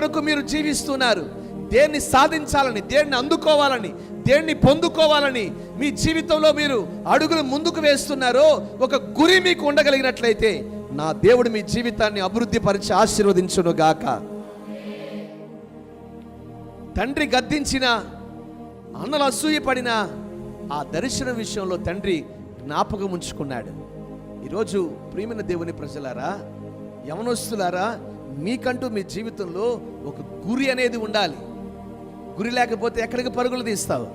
కొరకు మీరు జీవిస్తున్నారు? దేన్ని సాధించాలని, దేన్ని అందుకోవాలని, దేన్ని పొందుకోవాలని మీ జీవితంలో మీరు అడుగులు ముందుకు వేస్తున్నారో ఒక గురి మీకు ఉండగలిగినట్లయితే నా దేవుడు మీ జీవితాన్ని అభివృద్ధి పరిచి ఆశీర్వదించును గాక. తండ్రి గద్దించిన, అన్నలు అసూయపడిన ఆ దర్శనం విషయంలో తండ్రి జ్ఞాపకం ఉంచుకున్నాడు. ఈరోజు ప్రియమైన దేవుని ప్రజలారా, యవనస్తులారా, మీకంటూ మీ జీవితంలో ఒక గురి అనేది ఉండాలి. గురి లేకపోతే ఎక్కడికి పరుగులు తీస్తావు?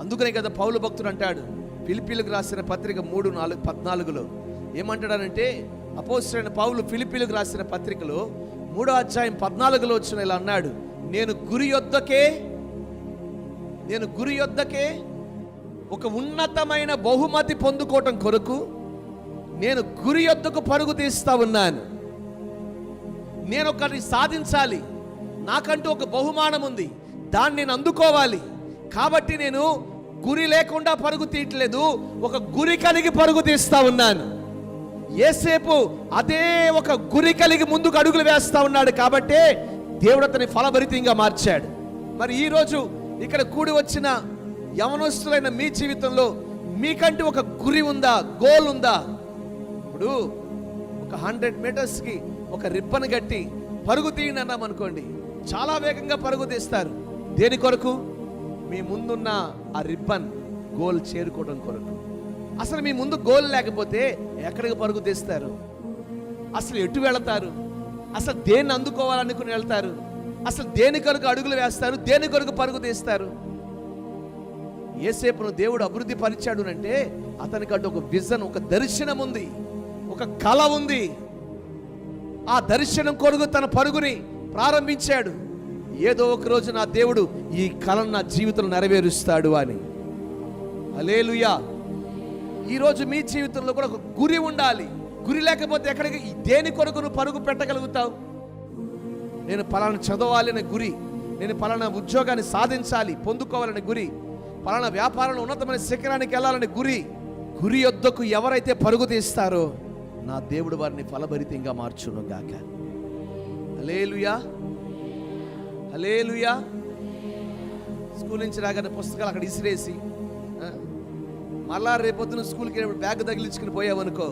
అందుకనే కదా పౌలు భక్తుడు అంటాడు ఫిలిప్పీలకు రాసిన పత్రిక 3:14 ఏమంటాడనంటే, అపోస్తలుడైన పౌలు ఫిలిప్పీలకు రాసిన పత్రికలో 3వ అధ్యాయం 14 వచ్చిన ఇలా అన్నాడు, నేను గురి యొద్దకే ఒక ఉన్నతమైన బహుమతి పొందుకోవటం కొరకు నేను గురి యొద్దకు పరుగు తీస్తా ఉన్నాను. నేను ఒకటి సాధించాలి, నాకంటూ ఒక బహుమానం ఉంది, దాన్ని నేను అందుకోవాలి. కాబట్టి నేను గురి లేకుండా పరుగు తీయట్లేదు, ఒక గురి కలిగి పరుగు తీస్తా ఉన్నాను. యేసేపు అదే ఒక గురి కలిగి ముందుకు అడుగులు వేస్తా ఉన్నాడు. కాబట్టే దేవుడు అతని ఫలభరితంగా మార్చాడు. మరి ఈరోజు ఇక్కడ కూడి వచ్చిన యవనస్తులైన మీ జీవితంలో మీకంటూ ఒక గురి ఉందా? గోల్ ఉందా? ఇప్పుడు ఒక 100 మీటర్స్కి ఒక రిబ్బన్ కట్టి పరుగు తీయండి అన్నాం అనుకోండి, చాలా వేగంగా పరుగు తీస్తారు. దేని కొరకు? మీ ముందున్న ఆ రిబ్బన్ గోల్ చేరుకోవడం కొరకు. అసలు మీ ముందు గోల్ లేకపోతే ఎక్కడికి పరుగు తీస్తారు? అసలు ఎటు వెళతారు? అసలు దేన్ని అందుకోవాలనుకుని వెళ్తారు? అసలు దేని కొరకు అడుగులు వేస్తారు? దేని కొరకు పరుగు తీస్తారు? యేసేపును దేవుడు అభివృద్ధి పరిచాడు అంటే అతనికి అటు ఒక విజన్, ఒక దర్శనం ఉంది, ఒక కళ ఉంది. ఆ దర్శనం కొరకు తన పరుగుని ప్రారంభించాడు. ఏదో ఒక రోజు నా దేవుడు ఈ కళను నా జీవితంలో నెరవేరుస్తాడు అని. హల్లెలూయా. ఈరోజు మీ జీవితంలో కూడా ఒక గురి ఉండాలి. గురి లేకపోతే ఎక్కడికి, దేని కొరకు నువ్వు పరుగు పెట్టగలుగుతావు? నేను పలానా చదవాలనే గురి, నేను పలానా ఉద్యోగాన్ని సాధించాలి పొందుకోవాలనే గురి, పలానా వ్యాపారంలో ఉన్నతమైన శిఖరానికి వెళ్ళాలనే గురి. గురి యొద్దకు ఎవరైతే పరుగు తీస్తారో నా దేవుడు వారిని ఫలభరితంగా మార్చును గాక. హల్లెలూయా, హల్లెలూయా. స్కూల్ నుంచి రాగానే పుస్తకాలు అక్కడ ఇసిరేసి మళ్ళా రేపొద్దున స్కూల్కి వెళ్ళినప్పుడు బ్యాగ్ తగిలించుకుని పోయావనుకో,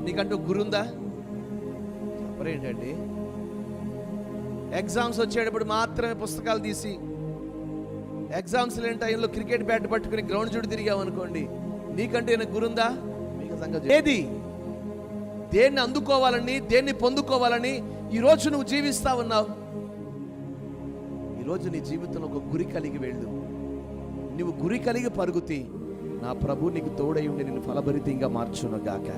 నీకంటూ గురుందా? చెప్పరేంటండి? ఎగ్జామ్స్ వచ్చేటప్పుడు మాత్రమే పుస్తకాలు తీసి ఎగ్జామ్స్ లేని టైంలో క్రికెట్ బ్యాట్ పట్టుకుని గ్రౌండ్ చుట్టూ తిరిగామనుకోండి, నీకంటూ ఏమైనా గురుందా? మీకు సంగతి ఏది? దేన్ని అందుకోవాలని, దేన్ని పొందుకోవాలని ఈరోజు నువ్వు జీవిస్తా ఉన్నావు. ఈరోజు నీ జీవితంలో ఒక గురి కలిగి వెళ్ళు. నువ్వు గురి కలిగి పరుగుతి నా ప్రభు నీకు తోడై ఉండి నిన్ను ఫలభరితంగా మార్చును గాక.